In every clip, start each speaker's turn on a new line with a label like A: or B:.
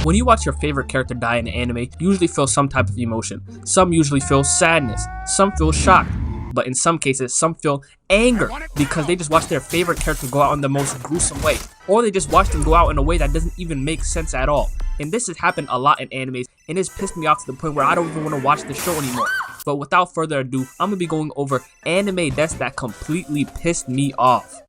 A: When you watch your favorite character die in an anime, you usually feel some type of emotion. Some usually feel sadness, some feel shock, but in some cases, some feel anger because they just watched their favorite character go out in the most gruesome way, or they just watched them go out in a way that doesn't even make sense at all. And this has happened a lot in animes, and it's pissed me off to the point where I don't even want to watch the show anymore. But without further ado, I'm going to be going over anime deaths that completely pissed me off.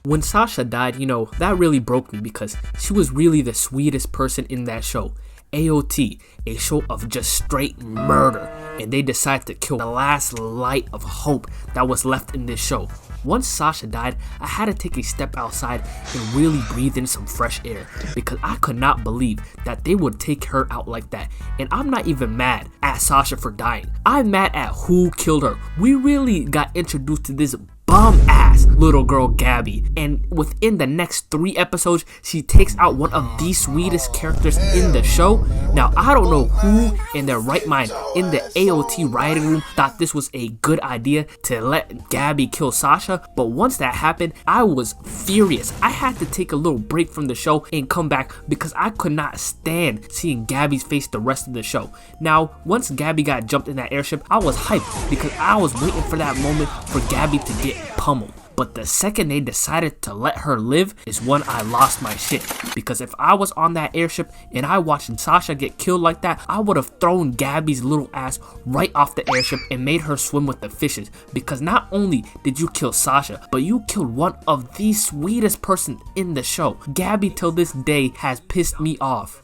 A: When Sasha died, that really broke me because she was really the sweetest person in that show. AOT, a show of just straight murder, and they decided to kill the last light of hope that was left in this show. Once Sasha died, I had to take a step outside and really breathe in some fresh air because I could not believe that they would take her out like that. And I'm not even mad at Sasha for dying. I'm mad at who killed her. We really got introduced to this bum-ass little girl Gabby, and within the next 3 episodes, she takes out one of the sweetest characters in the show. Now, I don't know who in their right mind in the AOT writing room thought this was a good idea to let Gabby kill Sasha, but once that happened, I was furious. I had to take a little break from the show and come back because I could not stand seeing Gabby's face the rest of the show. Now, once Gabby got jumped in that airship, I was hyped because I was waiting for that moment for Gabby to get pummeled. But the second they decided to let her live is when I lost my shit. Because if I was on that airship and I watched Sasha get killed like that, I would have thrown Gabby's little ass right off the airship and made her swim with the fishes. Because not only did you kill Sasha, but you killed one of the sweetest person in the show. Gabby till this day has pissed me off.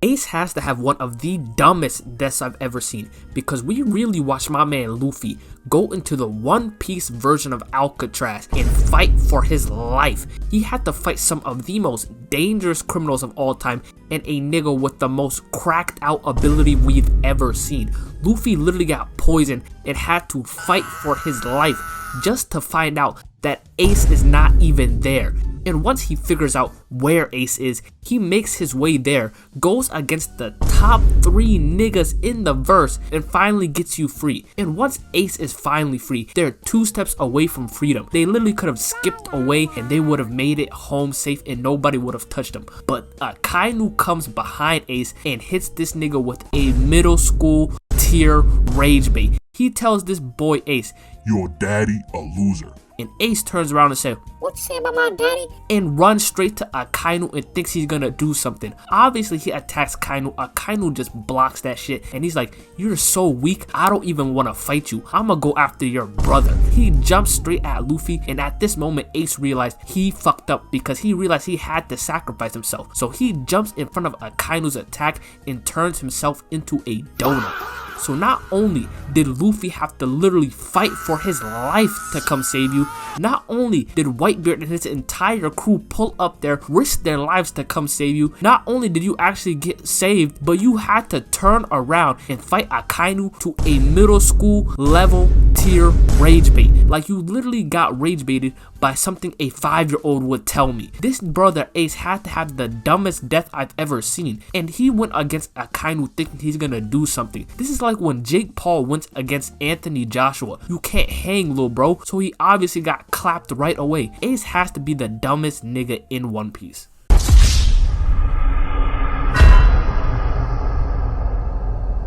A: Ace has to have one of the dumbest deaths I've ever seen because we really watched my man Luffy go into the One Piece version of Alcatraz and fight for his life. He had to fight some of the most dangerous criminals of all time and a nigga with the most cracked out ability we've ever seen. Luffy literally got poisoned and had to fight for his life just to find out that Ace is not even there. And once he figures out where Ace is, he makes his way there, goes against the top 3 niggas in the verse, and finally gets you free. And once Ace is finally free, they're 2 steps away from freedom. They literally could have skipped away and they would have made it home safe and nobody would have touched them. But Kainu comes behind Ace and hits this nigga with a middle school tier rage bait. He tells this boy Ace,
B: "Your daddy a loser."
A: And Ace turns around and says,
C: "What you say about my daddy?"
A: and runs straight to Akainu and thinks he's gonna do something. Obviously, he attacks Akainu. Akainu just blocks that shit. And he's like, "You're so weak, I don't even want to fight you. I'm gonna go after your brother." He jumps straight at Luffy. And at this moment, Ace realized he fucked up because he realized he had to sacrifice himself. So he jumps in front of Akainu's attack and turns himself into a donut. So not only did Luffy have to literally fight for his life to come save you, not only did Whitebeard and his entire crew pull up there, risk their lives to come save you, not only did you actually get saved, but you had to turn around and fight Akainu to a middle school level tier rage bait. Like you literally got rage baited by something a 5-year-old would tell me. This brother Ace had to have the dumbest death I've ever seen, and he went against Akainu thinking he's gonna do something. This is like when Jake Paul went against Anthony Joshua. You can't hang, little bro, so he obviously got clapped right away. Ace has to be the dumbest nigga in One Piece.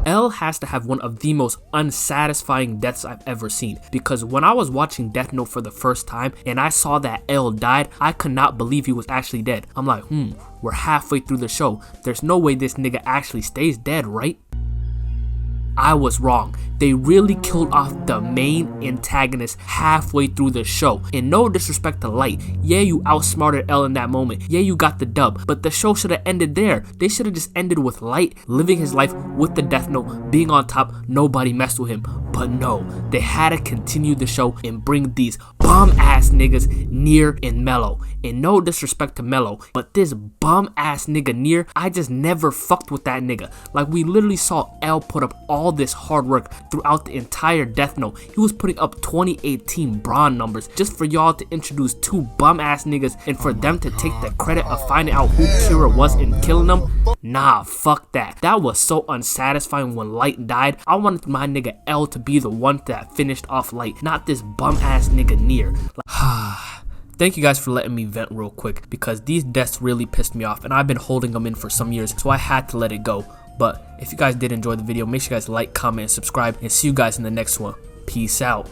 A: L has to have one of the most unsatisfying deaths I've ever seen because when I was watching Death Note for the first time and I saw that L died, I could not believe he was actually dead. I'm like, we're halfway through the show. There's no way this nigga actually stays dead, right? I was wrong. They really killed off the main antagonist halfway through the show. And no disrespect to Light, yeah, you outsmarted L in that moment, yeah, you got the dub, but the show should have ended there. They should have just ended with Light living his life with the Death Note, being on top, nobody messed with him. But no, they had to continue the show and bring these bum ass niggas Near and Mellow. And no disrespect to Mellow, but this bum ass nigga Near, I just never fucked with that nigga. Like we literally saw L put up all all this hard work throughout the entire Death Note. He was putting up 2018 Braun numbers just for y'all to introduce two bum ass niggas and for them to take the credit of finding out who Kira was and killing them. Nah, fuck that. That was so unsatisfying when Light died. I wanted my nigga L to be the one that finished off Light, not this bum ass nigga Nier. Thank you guys for letting me vent real quick, because these deaths really pissed me off and I've been holding them in for some years, so I had to let it go. But if you guys did enjoy the video, make sure you guys like, comment, and subscribe, and see you guys in the next one. Peace out.